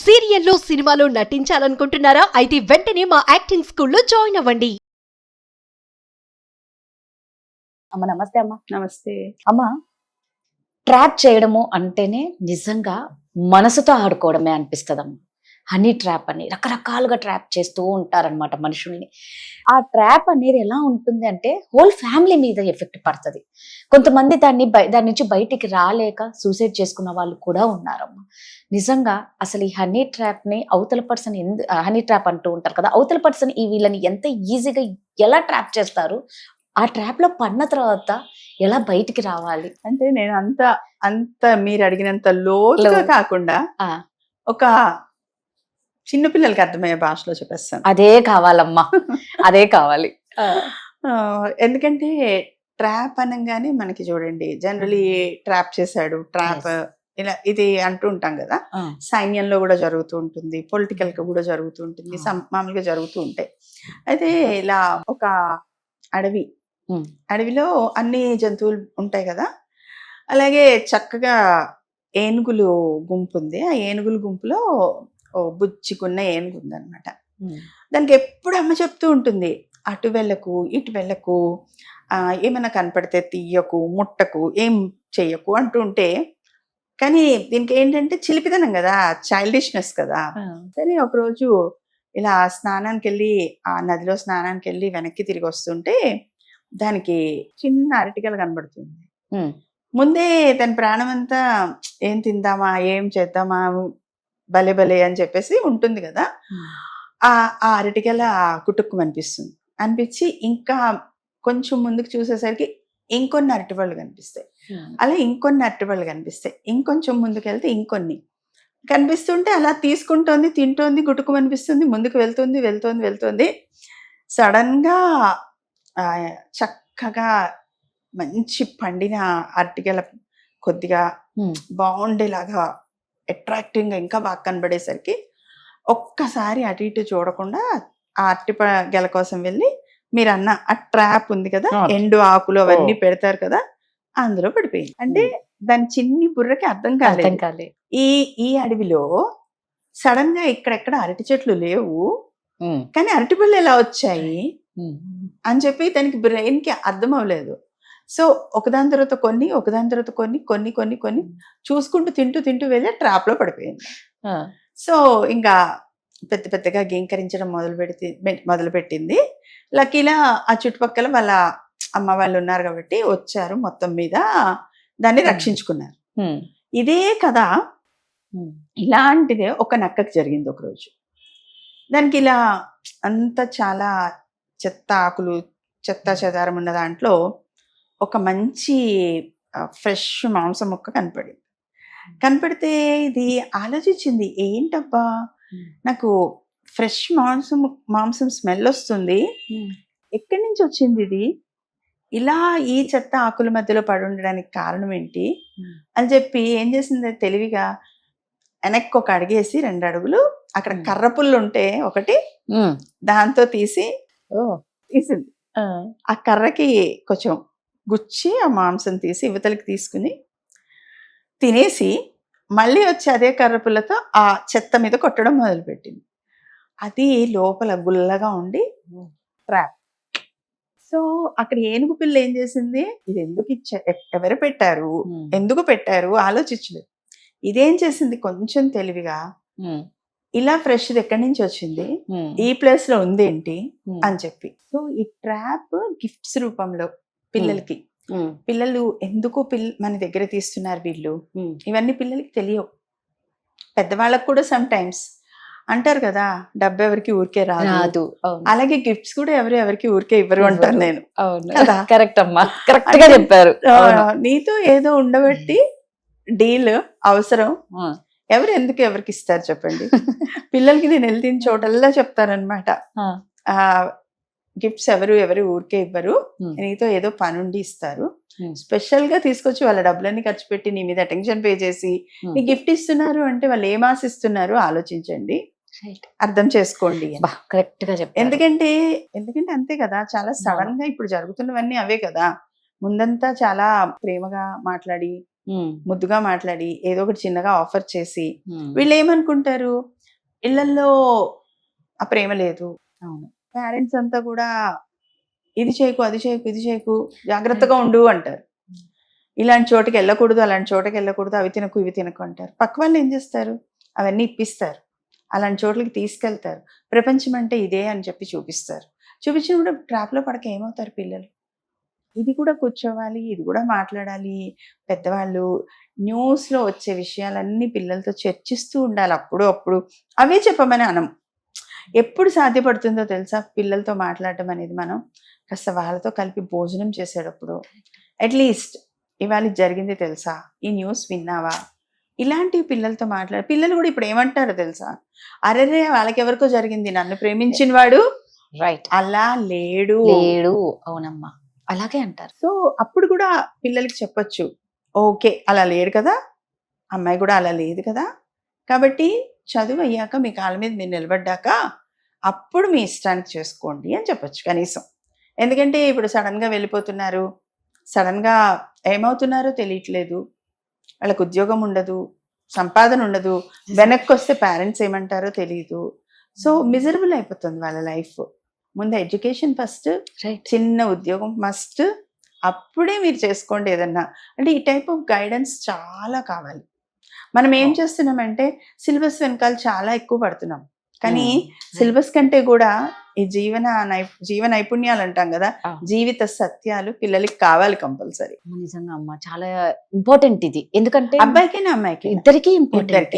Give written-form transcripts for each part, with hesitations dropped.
సీరియల్లో సినిమాలో నటించాలనుకుంటున్నారా? అయితే వెంటనే మా యాక్టింగ్ స్కూల్లో జాయిన్ అవ్వండి. అమ్మ నమస్తే అమ్మ. నమస్తే. అమ్మ, ట్రాప్ చేయడము అంటేనే నిజంగా మనసుతో ఆడుకోవడమే అనిపిస్తుందమ్మ. హనీ ట్రాప్ అని రకరకాలుగా ట్రాప్ చేస్తూ ఉంటారనమాట మనుషుల్ని. ఆ ట్రాప్ అనేది ఎలా ఉంటుంది అంటే హోల్ ఫ్యామిలీ మీద ఎఫెక్ట్ పడుతుంది. కొంతమంది దాని నుంచి బయటికి రాలేక సూసైడ్ చేసుకున్న వాళ్ళు కూడా ఉన్నారమ్మ. నిజంగా అసలు ఈ హనీ ట్రాప్ ని అవతల పర్సన్ హనీ ట్రాప్ అంటూ ఉంటారు కదా, అవతల పర్సన్ ఈ వీళ్ళని ఎంత ఈజీగా ఎలా ట్రాప్ చేస్తారు, ఆ ట్రాప్ లో పడిన తర్వాత ఎలా బయటికి రావాలి? అంటే నేను అంత మీరు అడిగినంత లోతుగా కాకుండా ఒక చిన్న పిల్లలకి అర్థమయ్యే భాషలో చెప్పేస్తాను. అదే కావాలమ్మా, అదే కావాలి. ఎందుకంటే ట్రాప్ అనగానే మనకి చూడండి జనరలీ ట్రాప్ చేశాడు, ట్రాప్ ఇలా ఇది అంటూ ఉంటాం కదా. సైన్యంలో కూడా జరుగుతూ ఉంటుంది, పొలిటికల్ గా కూడా జరుగుతూ ఉంటుంది, మామూలుగా జరుగుతూ ఉంటాయి. అయితే ఇలా ఒక అడవిలో అన్ని జంతువులు ఉంటాయి కదా. అలాగే చక్కగా ఏనుగులు గుంపు ఉంది. ఆ ఏనుగుల గుంపులో బుచ్చికున్న ఏనుగు ఉంది అనమాట. దానికి ఎప్పుడు అమ్మ చెప్తూ ఉంటుంది, అటు వెళ్ళకు ఇటు వెళ్ళకు, ఏమైనా కనపడితే తీయకు, ముట్టకు, ఏం చెయ్యకు అంటూ ఉంటే, కానీ దీనికి ఏంటంటే చిలిపిదనం కదా, చైల్డిష్నెస్ కదా. సరే ఒకరోజు ఇలా స్నానానికి వెళ్ళి ఆ నదిలో స్నానానికి వెళ్ళి వెనక్కి తిరిగి వస్తుంటే దానికి చిన్న అరటికలు కనబడుతుంది. ముందే దాని ప్రాణం అంతా ఏం తిందామా, ఏం చేద్దామా, భలే భలే అని చెప్పేసి ఉంటుంది కదా. ఆ అరటికల కుటుక్కు అనిపించి ఇంకా కొంచెం ముందుకు చూసేసరికి ఇంకొన్ని అరటిపళ్ళు కనిపిస్తాయి. అలా ఇంకొన్ని అరటిపళ్ళు కనిపిస్తాయి. ఇంకొంచెం ముందుకు వెళ్తే ఇంకొన్ని కనిపిస్తుంటే అలా తీసుకుంటోంది, తింటోంది, గుటుకు అనిపిస్తుంది, ముందుకు వెళ్తోంది. సడన్ గా చక్కగా మంచి పండిన అరటిగల కొద్దిగా బాగుండేలాగా అట్రాక్టివ్ గా ఇంకా బాగా కనబడేసరికి ఒక్కసారి అటు ఇటు చూడకుండా ఆ అరటిగల కోసం వెళ్ళి మీరు అన్న ఆ ట్రాప్ ఉంది కదా, ఎండు ఆకులు అవన్నీ పెడతారు కదా, అందులో పడిపోయింది. అంటే దాని చిన్ని బుర్రకి అర్థం కాలేదు. ఈ అడవిలో సడన్ గా ఇక్కడెక్కడ అరటి చెట్లు లేవు, కానీ అరటిపళ్ళు ఎలా వచ్చాయి అని చెప్పి దానికి బ్రెయిన్ కి అర్థం అవ్వలేదు. సో ఒకదాని తర్వాత కొన్ని చూసుకుంటూ తింటూ వెళ్ళి ట్రాప్ లో పడిపోయింది. సో ఇంకా పెద్దగా గీంకరించడం మొదలుపెట్టింది. లక్కీలా ఆ చుట్టుపక్కల వాళ్ళ అమ్మ వాళ్ళు ఉన్నారు కాబట్టి వచ్చారు, మొత్తం మీద దాన్ని రక్షించుకున్నారు. ఇదే కదా ఇలాంటిదే ఒక నక్కకి జరిగింది ఒకరోజు. దానికి ఇలా అంతా చాలా చెత్త ఆకులు, చెత్త చెదారం ఉన్న దాంట్లో ఒక మంచి ఫ్రెష్ మాంసం ముక్క కనపడితే ఇది ఆలోచించింది, ఏంటబ్బా నాకు ఫ్రెష్ మాంసం స్మెల్ వస్తుంది, ఎక్కడి నుంచి వచ్చింది ఇది, ఇలా ఈ చెత్త ఆకుల మధ్యలో పడి ఉండడానికి కారణం ఏంటి అని చెప్పి ఏం చేసింది తెలివిగా వెనక్కి ఒక అడిగేసి 2 అడుగులు అక్కడ కర్ర పుల్లు ఉంటే ఒకటి దాంతో తీసింది. ఆ కర్రకి కొంచెం గుచ్చి ఆ మాంసం తీసి యువతలకి తీసుకుని తినేసి మళ్ళీ వచ్చి అదే కర్ర పుల్లతో ఆ చెత్త మీద కొట్టడం మొదలుపెట్టింది. అది లోపల గుల్లగా ఉండి ట్రాప్. సో అక్కడ ఏనుగు పిల్ల ఏం చేసింది, ఇది ఎవరు పెట్టారు, ఎందుకు పెట్టారు ఆలోచించలేదు. ఇదేం చేసింది కొంచెం తెలివిగా, ఇలా ఫ్రెష్ ఎక్కడి నుంచి వచ్చింది, ఈ ప్లేస్ లో ఉంది ఏంటి అని చెప్పి. సో ఈ ట్రాప్ గిఫ్ట్స్ రూపంలో పిల్లలకి, పిల్లలు ఎందుకు మన దగ్గర తీస్తున్నారు వీళ్ళు, ఇవన్నీ పిల్లలకి తెలియవు. పెద్దవాళ్ళకు కూడా సమ్ టైమ్స్ అంటారు కదా, డబ్బు ఎవరికి ఊరికే రాదు, అలాగే గిఫ్ట్స్ కూడా ఎవరికి ఊరికే ఇవ్వరు అంటారు నేను. కరెక్ట్ అమ్మా, కరెక్ట్ గా చెప్పారు. నీతో ఏదో ఉండబట్టి డీల్ అవసరం, ఎందుకు ఎవరికి ఇస్తారు చెప్పండి. పిల్లలకి నేను వెళ్తున్న చోటల్లా చెప్తారనమాట, గిఫ్ట్స్ ఎవరు ఊరికే ఇవ్వరు, నీతో ఏదో పనుండి ఇస్తారు, స్పెషల్ గా తీసుకొచ్చి వాళ్ళ డబ్బులన్నీ ఖర్చు పెట్టి నీ మీద అటెన్షన్ పే చేసి నీ గిఫ్ట్ ఇస్తున్నారు అంటే వాళ్ళు ఏం ఆశిస్తున్నారు ఆలోచించండి, అర్థం చేసుకోండి. కరెక్ట్ గా చెప్పారు. ఎందుకంటే అంతే కదా, చాలా సడన్ గా ఇప్పుడు జరుగుతున్నవన్నీ అవే కదా. ముందంతా చాలా ప్రేమగా మాట్లాడి ముద్దుగా మాట్లాడి ఏదో ఒకటి చిన్నగా ఆఫర్ చేసి వీళ్ళు ఏమనుకుంటారు, ఇళ్లల్లో ఆ ప్రేమ లేదు, అవును. పేరెంట్స్ అంతా కూడా ఇది చేయకు అది చేయకు ఇది చేయకు జాగ్రత్తగా ఉండు అంటారు. ఇలాంటి చోటుకి వెళ్ళకూడదు అలాంటి చోటకి వెళ్ళకూడదు, అవి తినకు ఇవి తినకు అంటారు. పక్క వాళ్ళు ఏం చేస్తారు, అవన్నీ ఇప్పిస్తారు, అలాంటి చోట్లకి తీసుకెళ్తారు. ప్రపంచం అంటే ఇదే అని చెప్పి చూపిస్తారు. చూపించినప్పుడు ట్రాప్లో పడక ఏమవుతారు పిల్లలు. ఇది కూడా కూర్చోవాలి, ఇది కూడా మాట్లాడాలి. పెద్దవాళ్ళు న్యూస్లో వచ్చే విషయాలన్నీ పిల్లలతో చర్చిస్తూ ఉండాలి. అప్పుడు అవే చెప్పమని అనం. ఎప్పుడు సాధ్యపడుతుందో తెలుసా పిల్లలతో మాట్లాడటం అనేది, మనం కాస్త వాళ్ళతో కలిపి భోజనం చేసేటప్పుడు అట్లీస్ట్ ఇవాళ ఇది జరిగింది తెలుసా, ఈ న్యూస్ విన్నావా, ఇలాంటివి పిల్లలతో మాట్లాడు. పిల్లలు కూడా ఇప్పుడు ఏమంటారో తెలుసా, అరెరే వాళ్ళకి ఎవరికో జరిగింది, నన్ను ప్రేమించిన వాడు రైట్ అలా లేడు. అవునమ్మా, అలాగే అంటారు. సో అప్పుడు కూడా పిల్లలకి చెప్పొచ్చు, ఓకే అలా లేడు కదా, అమ్మాయి కూడా అలా లేదు కదా, కాబట్టి చదువు అయ్యాక మీ కాళ్ళ మీద మీరు నిలబడ్డాక అప్పుడు మీ ఇష్టానికి చేసుకోండి అని చెప్పొచ్చు కనీసం. ఎందుకంటే ఇప్పుడు సడన్గా వెళ్ళిపోతున్నారు, సడన్గా ఏమవుతున్నారో తెలియట్లేదు, వాళ్ళకు ఉద్యోగం ఉండదు, సంపాదన ఉండదు, వెనక్కి వస్తే పేరెంట్స్ ఏమంటారో తెలియదు. సో మిజరబుల్ అయిపోతుంది వాళ్ళ లైఫ్. ముందు ఎడ్యుకేషన్ ఫస్ట్, చిన్న ఉద్యోగం మస్ట్, అప్పుడే మీరు చేసుకోండి ఏదన్నా. అంటే ఈ టైప్ ఆఫ్ గైడెన్స్ చాలా కావాలి. మనం ఏం చేస్తున్నామంటే సిలబస్ వెనకాల చాలా ఎక్కువ పడుతున్నాం, కానీ సిలబస్ కంటే కూడా ఈ జీవ నైపుణ్యాలు అంటాం కదా, జీవిత సత్యాలు పిల్లలకి కావాలి కంపల్సరీ. నిజంగా అమ్మ, చాలా ఇంపార్టెంట్ ఇది. ఎందుకంటే అబ్బాయికైనా అమ్మాయికి ఇద్దరికి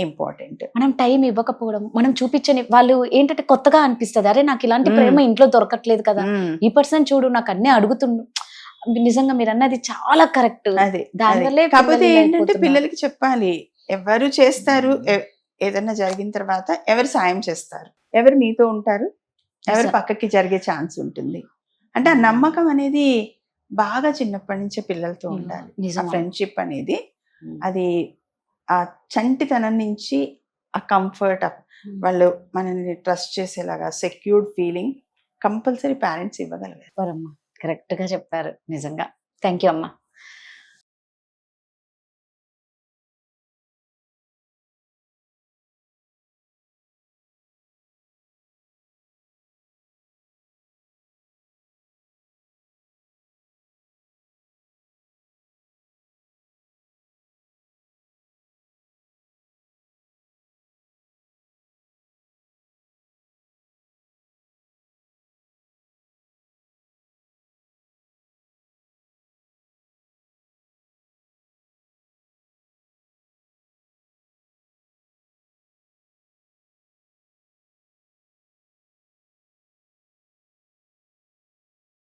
ఇంపార్టెంట్. మనం టైం ఇవ్వకపోవడం, మనం చూపించని వాళ్ళు ఏంటంటే కొత్తగా అనిపిస్తుంది, అరే నాకు ఇలాంటి ప్రేమ ఇంట్లో దొరకట్లేదు కదా, ఈ పర్సన్ చూడు నాకు అన్నీ అడుగుతుండు. నిజంగా మీరు అన్నది చాలా కరెక్ట్. దానివల్లే కాకపోతే ఏంటంటే పిల్లలకి చెప్పాలి, ఎవరు చేస్తారు, ఏదన్నా జరిగిన తర్వాత ఎవరు సాయం చేస్తారు, ఎవరు మీతో ఉంటారు, ఎవరు పక్కకి జరిగే ఛాన్స్ ఉంటుంది. అంటే ఆ నమ్మకం అనేది బాగా చిన్నప్పటి నుంచే పిల్లలతో ఉండాలి. ఆ ఫ్రెండ్షిప్ అనేది, అది ఆ చంటితనం నుంచి ఆ కంఫర్ట్, వాళ్ళు మనల్ని ట్రస్ట్ చేసేలాగా సెక్యూర్డ్ ఫీలింగ్ కంపల్సరీ పేరెంట్స్ ఇవ్వగలగారు. కరెక్ట్ గా చెప్పారు నిజంగా. థ్యాంక్ యూ అమ్మా.